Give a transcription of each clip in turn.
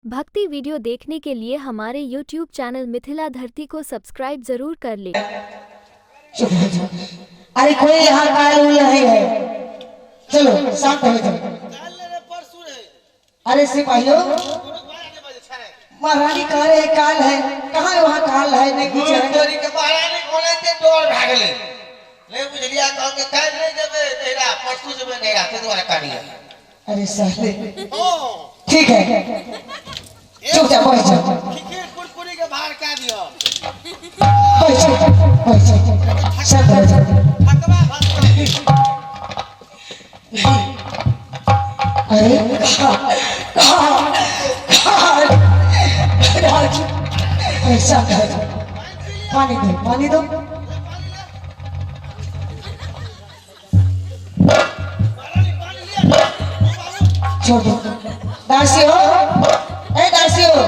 भक्ति वीडियो देखने के लिए हमारे YouTube चैनल मिथिला धरती को सब्सक्राइब जरूर कर ले। अरे कोई यहाँ काल उल नहीं है, चलो शांत हो जाओ। अरे सिपाहियों, महारानी कह रहे काल है, कहाँ वहाँ काल है नहीं कुछ है। महारानी बोले थे डोर भागले ले बुझलिया कह के काल नहीं देबे तेरा परसों जब नहीं आते तुम्हारा काढ़िया। अरे साले ठीक है, चुपचाप बैठ जाओ। खिखिर कुरकुरी के बाहर का दियो बैठ जाओ शांत हो जाओ। फकवा फकवा अरे ऐसा कर, पानी दो छोड़ दो। दासी हो, ए दासी हो,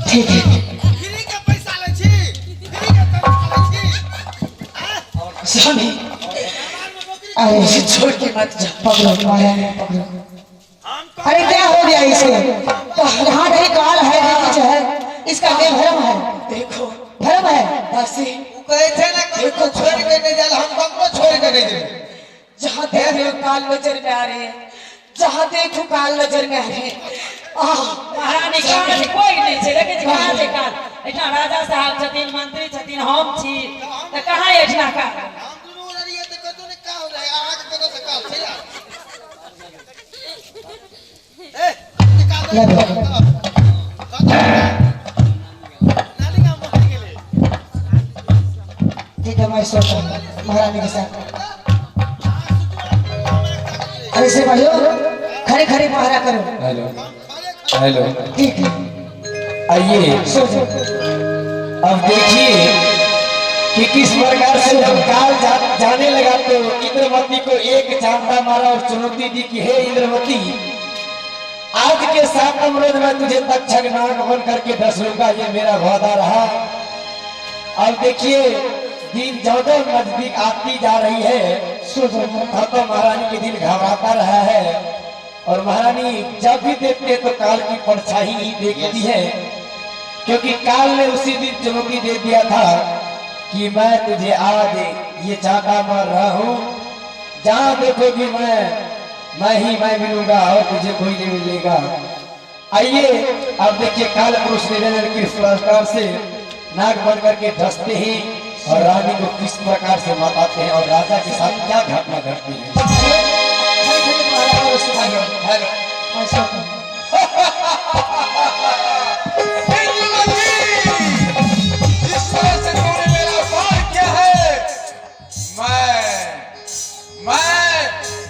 ठीक है फ्री का पैसा ले छी, फ्री का पैसा ले छी। स्वामी। अरे छोड़ के मत जा, पकड़ो महारानी पकड़ो। अरे क्या हो गया इसे? तो यहाँ नहीं काल है नहीं कुछ है, इसका क्या भरम है? देखो भरम है दासी। वो कहे थे ना को छोड़ के नहीं जाला, हम हमको छोड़ के नहीं दे। जहाँ देखो काल नजर में आ रहे हैं, जहाँ देखो काल नजर में आ रहे हैं। महारानी काल कोई नहीं छे, लेकिन कहाँ से काल इतना राजा साहब छथिन, मंत्री छथिन, हम छी त कहाँ इतना काल। हम दोनों रहिए तो कतो ने का हो रहा है, आज कतो से काल छै यार। ए निकाल नाली का मोह गेले। ठीक है मैं सोता हूँ महारानी के साथ। अरे से भाइयों खड़े खड़े पहरा करो। हेलो हेलो, ठीक है आइए सो जाओ। अब देखिए कि किस प्रकार से जब काल जाने लगा तो इंद्रवती को एक चांटा मारा और चुनौती दी कि हे इंद्रवती, आज के 7 अमृत में तुझे तक्षक नाग बन करके 10 लूंगा, ये मेरा वादा रहा। अब देखिए दिन ज्यादा नजदीक आती जा रही है, सो जाओ। तो महारानी के दिल घबराता रहा है और महारानी जब भी देखते तो काल की परछाई ही देखती है, क्योंकि काल ने उसी दिन चुनौती दे दिया था कि मैं तुझे आज ये चांटा मार रहा हूँ, जहाँ देखोगी मैं मिलूंगा और तुझे कोई नहीं मिलेगा। आइए अब देखिए काल पुरुष निरंजन किस प्रकार से नाग बन करके धसते हैं और रानी को किस प्रकार से माताते हैं और राजा के साथ क्या घटना घटती है। खड़े खड़े पहरा करो सिपाहियों। हेलो मैं सोता हूँ। इस तरह से तूने मेरा वार किया है, मैं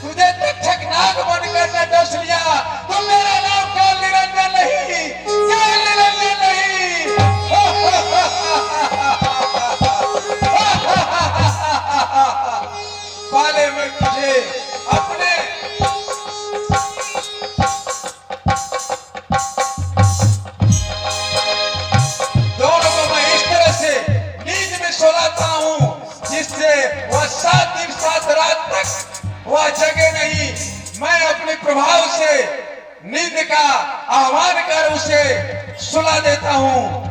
तुझे तक्षक नाग बनकर न डस लिया तो मेरा नाम काल निरंजन नहीं, काल निरंजन नहीं। पाले मैं तुझे अपने दोनों को मैं इस तरह से नींद में सुलाता हूँ जिससे वह 7 दिन 7 रात तक वह जगे नहीं। मैं अपने प्रभाव से नींद का आह्वान कर उसे सुला देता हूँ।